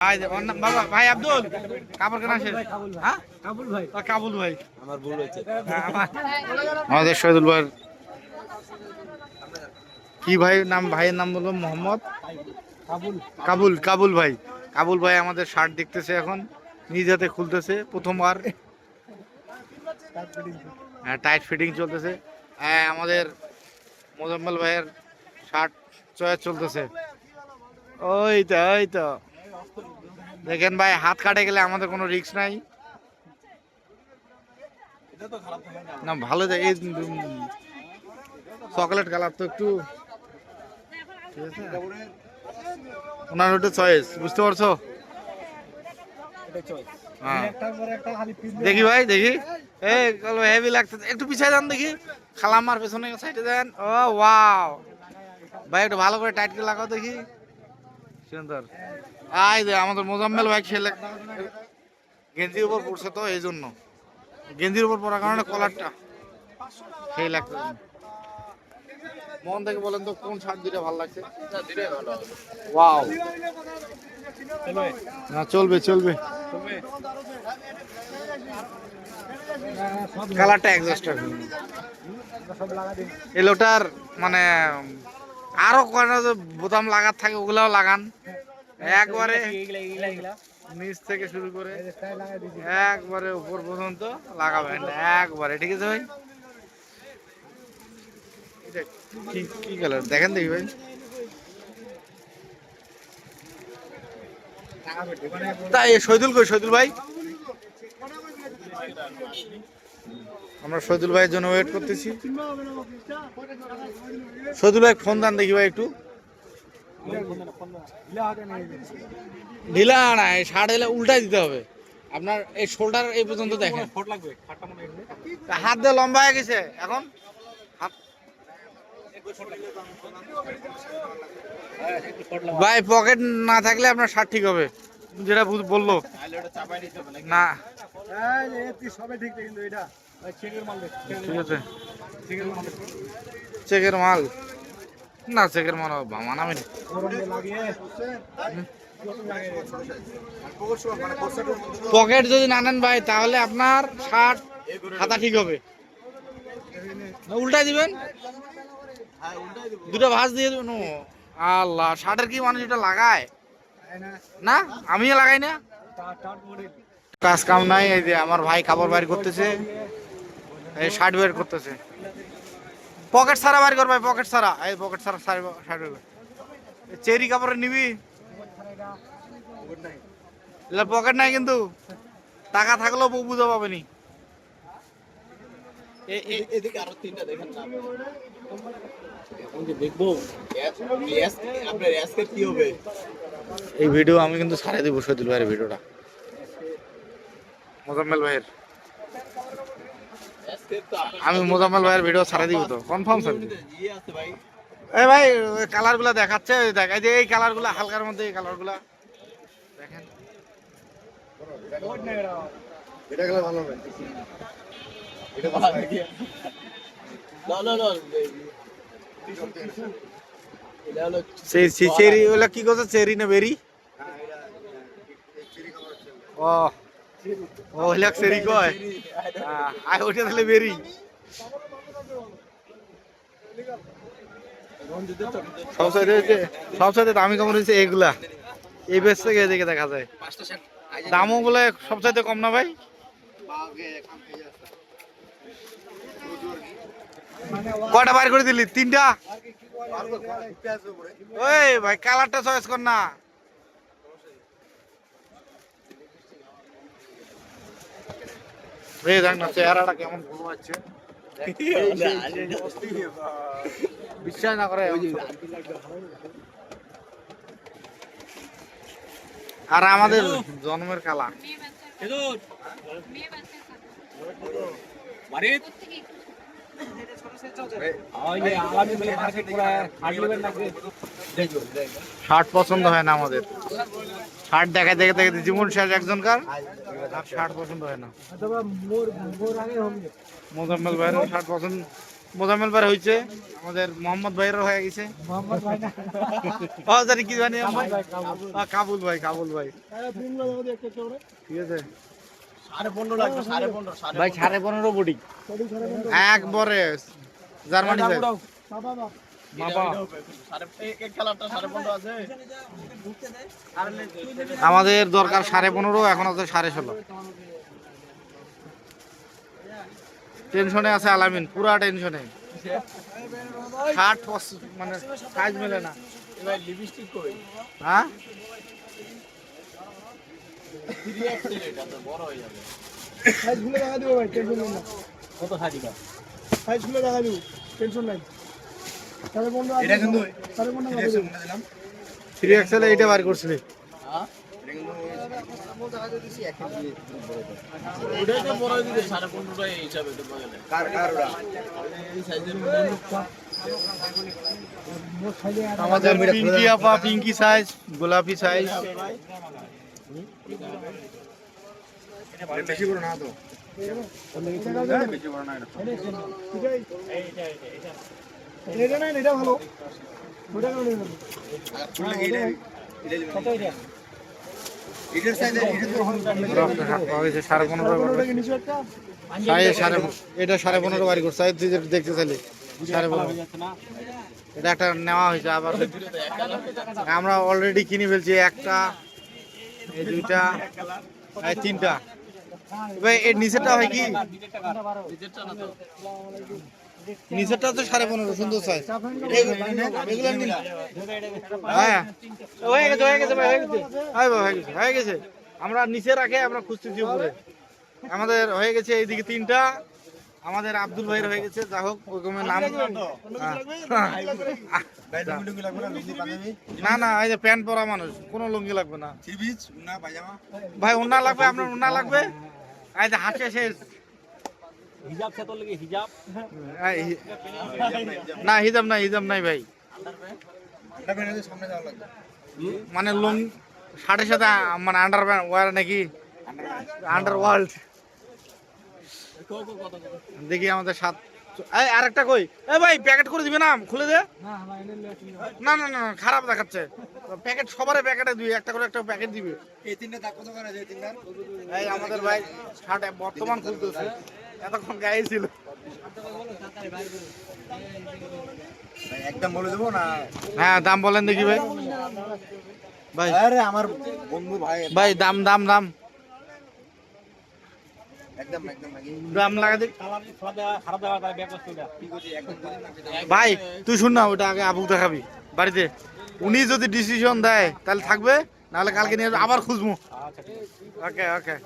বাবা ভাই আব্দুল কাপড় কেনা শেষ। হ্যাঁ কাবুল ভাই আমার ভুল হয়েছে। আমাদের শহীদুল ভাই কি ভাই নাম, ভাইয়ের নাম বলবো মোহাম্মদ কাবুল। কাবুল ভাই, কাবুল ভাই আমাদের শার্ট দেখতেছে এখন, নিজ হাতে খুলতেছে প্রথমবার। হ্যাঁ টাইট ফিটিং চলতেছে। হ্যাঁ আমাদের মোজাম্মেল ভাইয়ের শার্ট চয়েস চলতেছে। ওই তো দেখেন ভাই, হাত কাটে গেলে আমাদের কোনো রিস্ক নাই। না ভালো যায় এই চকলেট কালার তো একটু ঠিক আছে, ওনার ওটা চয়েস, বুঝতে পারছো? হ্যাঁ দেখি ভাই দেখি, এই হেভি লাগছে, একটু পিছিয়ে যান দেখি, খালাম্মার পেছনে সাইডে দেন। ও ওয়াও ভাই, একটু ভালো করে টাইট করে লাগাও দেখি, সুন্দর। আই যে আমাদের মোজাম্মেল ভাই খেলে গেঞ্জির উপর পড়ছে তো এই জন্য, গেঞ্জির উপর পড়ার কারণে কলারটা সেই লাগছে। মন থেকে বলেন তো কোন শার্ট দুইটা ভালো লাগছে? ওয়াও না চলবে চলবে, কালারটা অ্যাডজাস্ট হবে। এলোটার মানে আরো কয়টা যে বোতাম লাগার থাকে ওগুলাও লাগান, একবারে নিচ থেকে শুরু করে একবারে উপর পর্যন্ত লাগাবেন একবারে, ঠিক আছে ভাই? কি কালার দেখেন দেখি ভাই। তাই শহীদুল কই, শহীদুল ভাই? আমরা শহীদুল ভাইয়ের জন্য ওয়েট করতেছি। শহীদুল ভাই ফোন দেন দেখি ভাই একটু। ঢিলা না, শার্ট এলে উল্টাই দিতে হবে আপনার, এই শোল্ডার এই পর্যন্ত দেখেন, হাত দিয়ে লম্বা হয়ে গেছে এখন। ভাই পকেট না থাকলে আপনার শার্ট ঠিক হবে, যেটা বললো না। ঠিক আছে চেকের মাল না, চেকের মাল মানাবে না। পকেট যদি না নেন ভাই তাহলে আপনার শার্ট হাতা ঠিক হবে, উল্টাই দিবেন, দুটো ভাঁজ দিয়ে দেবেন। আল্লাহ, শার্টের কি মানুষ এটা লাগায় না? আমিও লাগাই না, কাজ কাম নাই। এই যে আমার ভাই কাপড় বাইর করতেছে, এই শার্ট বের করতেছে, পকেট ছাড়া বাইর কর ভাই, পকেট ছাড়া, এই পকেট ছাড়া শার্ট বের। চেরি কাপড়ের নিবি, পকেট নাই কিন্তু টাকা থাকলেও বউ বুঝা পাবেনি। এই ভিডিও আমি কিন্তু ছাড়িয়ে দিব শহীদুল ভাইয়ের ভিডিওটা, মোজাম্মেল ভাইয়ের। আমি মোজাম্মেল ভাইয়ের ভিডিও ছাড়িয়ে দিব তো, কনফার্ম ছাড়িয়ে দিব। এই ভাই কালার গুলা দেখাচ্ছে, দেখাই যে এই কালার গুলা হালকার মধ্যে, এই কালার গুলা দেখেন, ভালো হবে। চেরি ওলা কি করছে, চেরি না বেরি? ও ওইলা চেরি কয়, আই ওটা তাহলে বেরি। সবচাইতে দামি কাপড় হচ্ছে এগুলা, এই বেশ থেকে এদিকে দেখা যায়, দামও বলে সবচাইতে কম না ভাই? কয়টা বার করে দিলি? তিনটা? ওই ভাই কালারটা চয়েস কর না। এই দেখ না চেহারাটা কেমন ভালো আছে, বিশ্বাস না করে। আর আমাদের জন্মের কালা শার্ট পছন্দ হয় না আমাদের, শার্ট দেখা দেখে দেখে জীবন শেষ একজনকার, শার্ট পছন্দ হয় না। মোজাম্মেল ভাইয়ের শার্ট পছন্দ মোজাম্মেল ভাই হয়েছে, আমাদের মোহাম্মদ ভাইয়েরও হয়ে গেছে। মোহাম্মদ ভাই না, ও জানি কি জানি আমার কাবুল ভাই, কাবুল ভাই, ঠিক আছে ভাই। 15.5 কোটি একবারে জার্মানি ভাই। আমাদের দরকার 15.5, এখন আছে 16.5। টেনশনে আছে আলামিন, পুরা টেনশনে। 60 মানে সাইজ মেলে না। হ্যাঁ কত সাজিকা সাইজ খুলে দেখা দিব, টেনশন নাই। 3XL এইটা বার করছিলি? আমাদের পিঙ্কি আপা, পিঙ্কি সাইজ, গোলাপি সাইজ। বেশি বড় না তো, এটা না, এটা ভালো। এটা 15.5 বাড়ি করছে, দেখতে চাইলে 15.5। এটা একটা নেওয়া হয়েছে আবার, আমরা অলরেডি কিনে ফেলছি। একটা, এই দুইটা, এই তিনটা। এবার এর নিচেরটা হয় কি, নিচেরটা তো 15.5, সুন্দর সাইজ। এগুলো নিন। হ্যাঁ হয়ে গেছে, হয়ে গেছে ভাই, হয়ে গেছে। আমরা নিচে রাখে আমরা খুঁজতেছি উপরে। আমাদের হয়ে গেছে এইদিকে 3টা। আমাদের আব্দুল ভাইয়ের হয়ে গেছে, যা হোক ওরকমের নাম। না না, এই যে প্যান্ট পরা মানুষ, কোনো লুঙ্গি লাগবে না ভাই। ওন্না লাগবে, আপনার ওন্না লাগবে। এই যে হাতে শেষ হিজাব ছে তোর লাগি হিজাব না, হিজাব নাই, হিজাব নাই ভাই। মানে লুং শার্টের সাথে মানে আন্ডার ওয়ার নাকি, আন্ডার ওয়ার্ল্ড। দেখি আমাদের সাত। আরেকটা কই, এ ভাই প্যাকেট করে দিবে না, খুলে দে। না না না, খারাপ দেখাচ্ছে প্যাকেট। সবারে প্যাকেটে দিবে, একটা করে একটা প্যাকেট দিবে। এই তিনটা দাগ কত করে আছে? তিনটা এই আমাদের ভাই শার্ট বর্তমান খুলতেছে, এতক্ষণ গায়ে ছিল। একদম বলে দেবো না? হ্যাঁ দাম বলেন দেখি ভাই। ভাই আরে আমার বন্ধু ভাই, ভাই দাম দাম দাম একদম একদম দাম লাগা দে ভাই। তুই শুন না, ওটা আগে আবুক দেখাবি বাড়িতে। উনি যদি ডিসিশন দেয় তাহলে থাকবে, নাহলে কালকে নিয়ে আবার খুঁজবো। ওকে ওকে।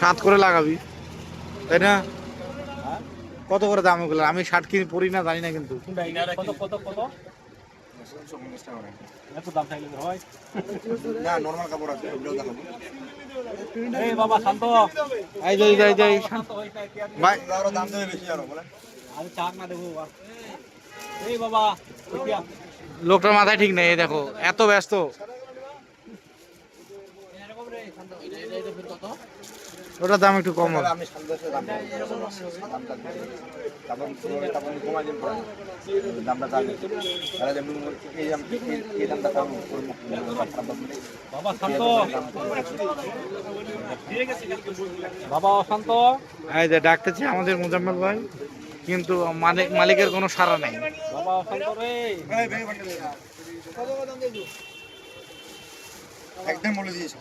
7 করে লাগাবি, তাই না? কত করে দাম ওগুলো? আমি শার্ট কিনে পরি না, জানি না কিন্তু। লোকটার মাথায় ঠিক নেই, দেখো এত ব্যস্ত। ওটার দাম একটু কম হবে। বাবা অশান্ত, এই যে ডাকতেছি আমাদের মোজাম্মেল ভাই, কিন্তু মালিকের কোনো সাড়া নেই। বাবা অশান্ত রে, একদম বলে দিয়েছি।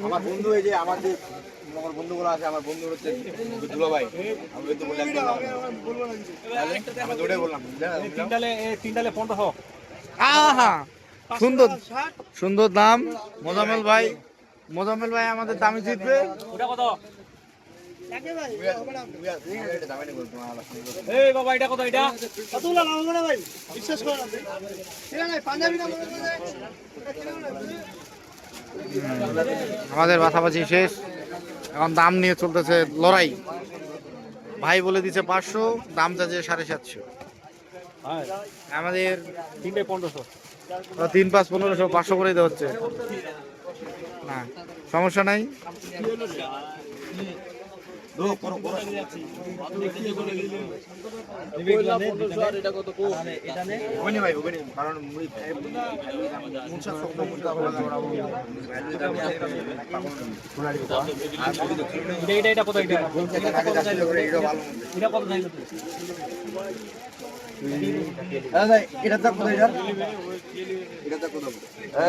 আমার বন্ধু, এই যে আমার বন্ধুগুলো আছে, আমার বন্ধু হচ্ছে দুলা ভাই, আমি তো বলে আমি দৌড়ে বললাম তিনটালে 1500। আহা সুন্দর সুন্দর দাম। মোজাম্মেল ভাই, মোজাম্মেল ভাই আমাদের দামে জিতবে। ওটা কত? এই বাবা এটা কত? এটা কতগুলো নাম হবে না ভাই, বিশ্বাস করো না। ঠিক আছে পাঞ্জাবি নাম বলে দে। আমাদের বাছাবাছি শেষ, এখন দাম নিয়ে চলতেছে লড়াই। ভাই বলে দিচ্ছে 500, দাম চাচ্ছে 750। হ্যাঁ আমাদের 3টায় 1500। 3, 5, 1500, 500 করে দিতে হচ্ছে না, সমস্যা নাই।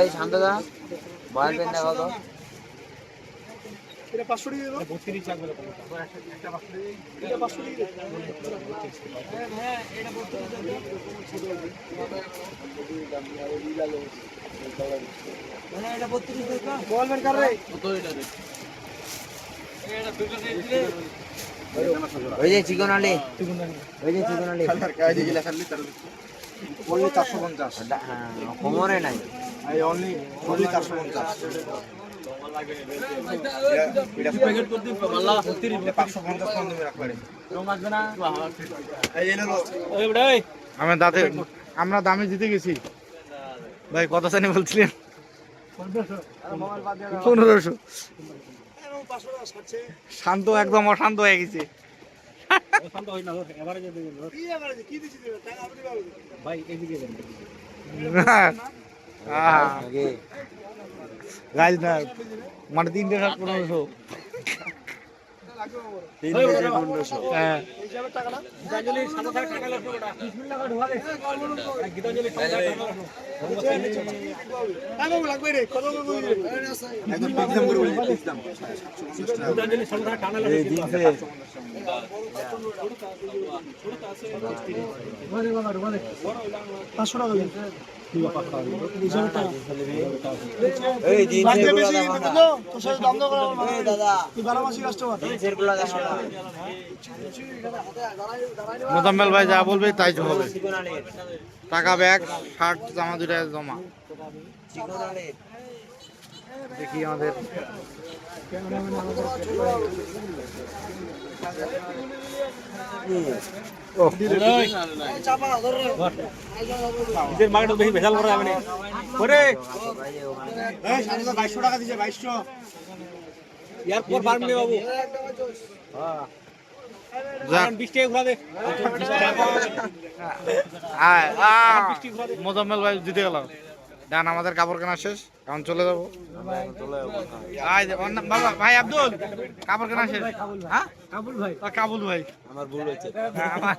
এই শান্তদা মোবাইল পেন দেখাও তো। এটা 500 টাকা দাও। এটা 500 টাকা। হ্যাঁ এটা 32 টাকা। বলবেন কার রে? ওই যে চিকন আলী, ওই যে চিকন আলী only 450 হ্যাঁ কোমরে নাই। only 450 এটা প্যাকেট করে দিন মাল্লা 550 কম দিবে রাখবারে রং আসবে না এই এনে লো ওই ভাই আমরা দাঁতে আমরা দামে জিতে গেছি ভাই, কত জানি বলছিলেন? 1500। শান্ত একদম অশান্ত হয়ে গেছে। গাইজ না মানে 3 টাকা 1500। হ্যাঁ এই জিন্সের গুলো দাও দাদা, জিন্সের গুলো দাও না। মোজাম্মেল ভাই যা বলবে তাই তো হবে। চিকন আলী, টাকা, ব্যাগ, শার্ট, জামা দুইটা জমা। চিকন আলী দেখি আমাদের বাইশশো টাকা দিছে 2200 এরপর পারবি বাবু যাক, 20 টাকা ঘুরা দে মোজাম্মেল ভাই জিতে গেল। ডান, আমাদের কাপড় কেনা শেষ, এখন চলে যাবো। বাবা ভাই আব্দুল, কাপড় কেনা শেষ? হ্যাঁ কাবুল ভাই, কাবুল ভাই আমার ভুল হয়েছে। হ্যাঁ, আমার